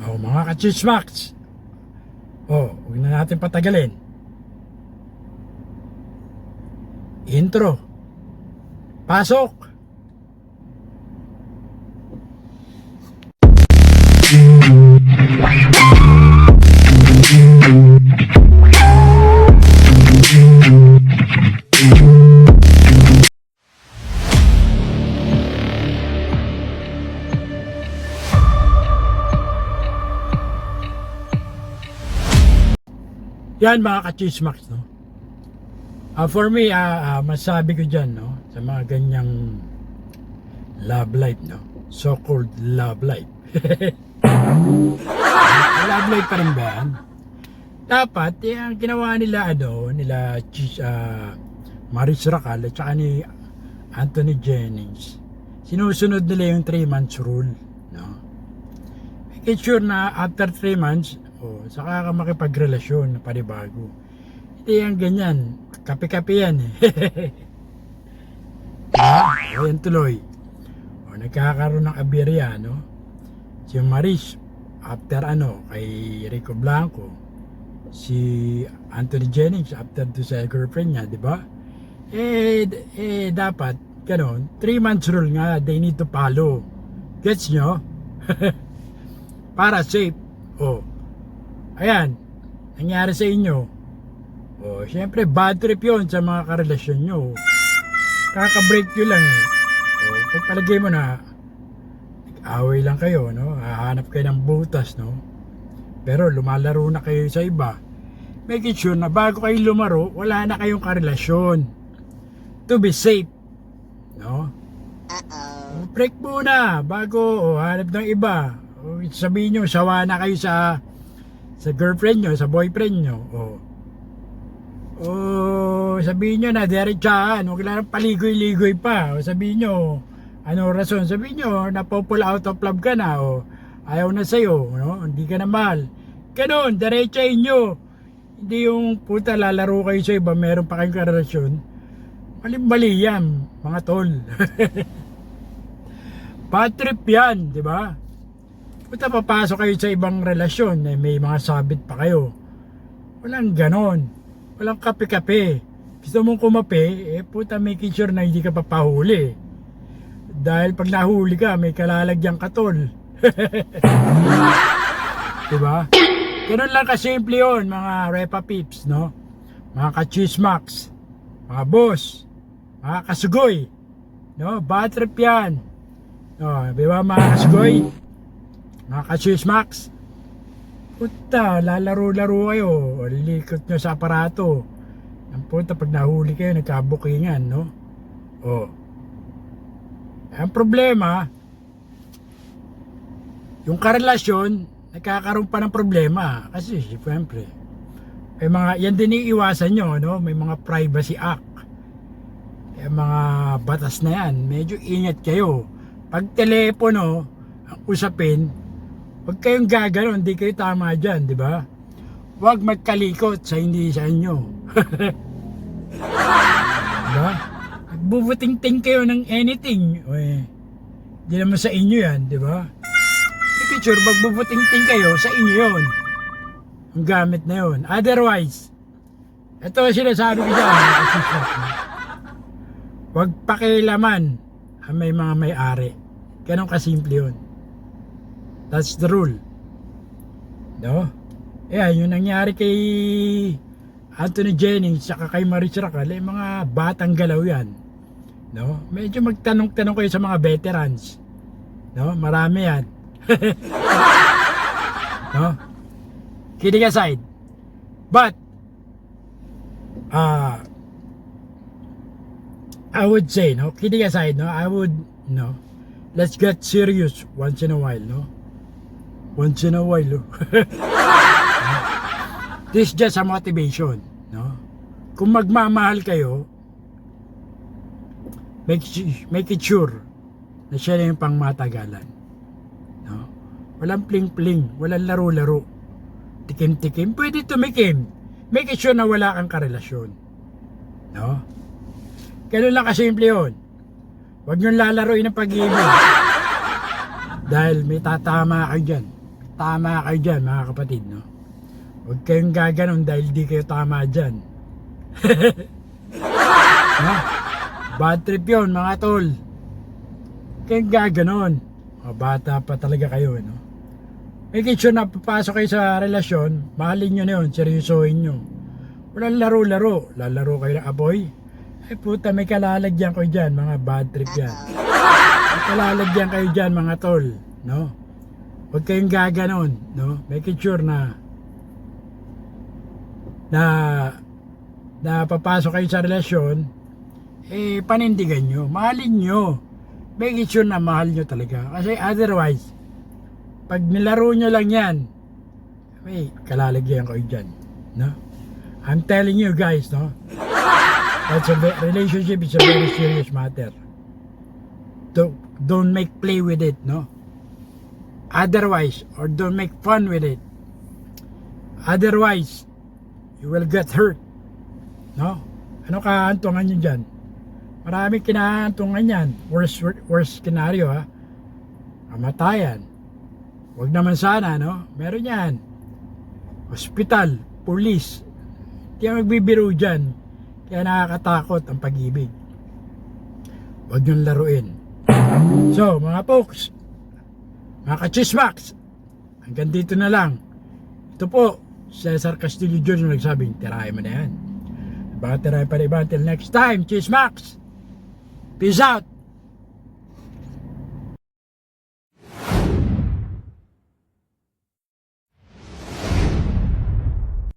Mga ka-chismaks. Huwag na natin patagalin. Intro. Pasok. Yan mga ka-chismaks, no? For me, masabi ko dyan, no? Sa mga ganyang love life, no? So-called love life. Love life pa rin ba yan? Dapat, ang ginawa nila, Maris Racal at saka ni Anthony Jennings, sinusunod nila yung 3 months rule, no? Make sure na after 3 months, saka ka makipagrelasyon na panibago. Hindi yan ganyan. Kape-kape yan eh. Yan tuloy. Nagkakaroon ng aberya, no? Si Maris, after kay Rico Blanco, si Anthony Jennings, after to sa girlfriend niya, di ba? Dapat, ganon, 3 months rule nga, they need to follow. Gets nyo? Para safe. Ayan, nangyari sa inyo. Siyempre bad trip yun sa mga karelasyon nyo. Kaka-break nyo lang eh. Pagpalagay mo na, nag-away lang kayo, no? Hahanap kayo ng butas, no? Pero lumalaro na kayo sa iba. Make sure na bago kayo lumaro, wala na kayong karelasyon. To be safe, no? Break muna bago hanap ng iba. Sabihin nyo, sawa na kayo sa girlfriend nyo, sa boyfriend nyo. Sabihin nyo na diretsahan, huwag lang paligoy-ligoy pa. Sabihin nyo, ano rason? Sabihin nyo, napopula out of love ka na, ayaw na sa'yo, no? Hindi ka na mahal. Ganon, diretsahin nyo. Hindi yung puta lalaro kayo sa iba, meron pa kayong karelasyon. Mali-mali yan, mga tol. Bad trip yan, di ba? Puta papasok kayo sa ibang relasyon, may mga sabit pa kayo. Walang ganon. Walang kape-kape. Gusto mong kumape, puta make sure na hindi ka papahuli. Dahil pag nahuli ka, may kalalagyang katol. Diba? Ganon lang kasimple yun, mga repa peeps, no? Mga ka-chismaks, mga boss, mga kasugoy, no? Bad trip yan. No, diba mga kasugoy? Mga ka-chismaks, puta, lalaro-laro kayo, lilikot nyo sa aparato. Ang puta, pag nahuli kayo, nagkabukingan, no? Ang problema, yung karelasyon, nagkakaroon pa ng problema. Kasi, siyempre, may mga, yan din iiwasan nyo, no? May mga privacy act. May mga batas na yan, medyo ingat kayo. Pag telepono, ang usapin, huwag kayong gaganon, hindi kayo tama dyan, di ba? Huwag magkalikot sa hindi sa inyo. Diba? Magbubuting-ting kayo ng anything. Hindi naman sa inyo yan, di ba? Picture, magbubuting-ting kayo, sa inyo yun. Ang gamit na yun. Otherwise, ito sinasabi ko dyan, huwag pakialaman ang may mga may-ari. Ganon kasimple yun. That's the rule. No? Yung nangyari kay Anthony Jennings saka kay Maris Racal, mga batang galaw yan. No? Medyo magtanong-tanong kayo sa mga veterans. No? Marami yan. No? Kidding aside. But I would say, no, kidding aside, no, let's get serious once in a while, no? Once in a while, no? This is just a motivation, no? Kung magmamahal kayo, make it sure na siya na yung pangmatagalan, no? Walang pling-pling, walang laro-laro, tikim-tikim, pwede tumikim. Make it sure na wala kang karelasyon, no? Ganun lang kasimple yun. Huwag nyo lalaroin ng pag-ibig dahil may tatama kayo dyan. tama kayo dyan mga kapatid, no? Huwag kayong gaganon dahil di kayo tama dyan. No? Bad trip yun mga tol. Huwag kayong gaganon. Mga bata pa talaga kayo, no? Make sure na papasok kayo sa relasyon, mahalin nyo na yun, seryosohin nyo. Walang laro-laro. Lalaro kayo ng apoy. Eh puta, may kalalagyan kayo dyan, mga bad trip yan. May kalalagyan kayo dyan mga tol, no? Huwag kayong gaganon, no? Make sure na papasok kayo sa relasyon, eh panindigan nyo, mahalin nyo. Make sure na mahal nyo talaga. Kasi otherwise, pag nilaro nyo lang yan, may kalalagyan kayo dyan, no? I'm telling you guys, no? Relationship is a very serious matter. Don't make play with it, no? Otherwise, or don't make fun with it. Otherwise, you will get hurt, no? Ano kahantungan nyo dyan? Maraming kinahantungan yan. Worst scenario, ha? Kamatayan. Huwag naman sana, no? Meron yan. Hospital, police. Hindi ang magbibiro dyan. Kaya nakakatakot ang pag-ibig. Huwag niyong laruin. So, mga folks, mga ka-chismax, hanggang dito na lang. Ito po, Cesar Castillo Jr. nagsabing, tirahin mo na yan. Baka tirahin pa rin iba until next time, chismax! Peace out!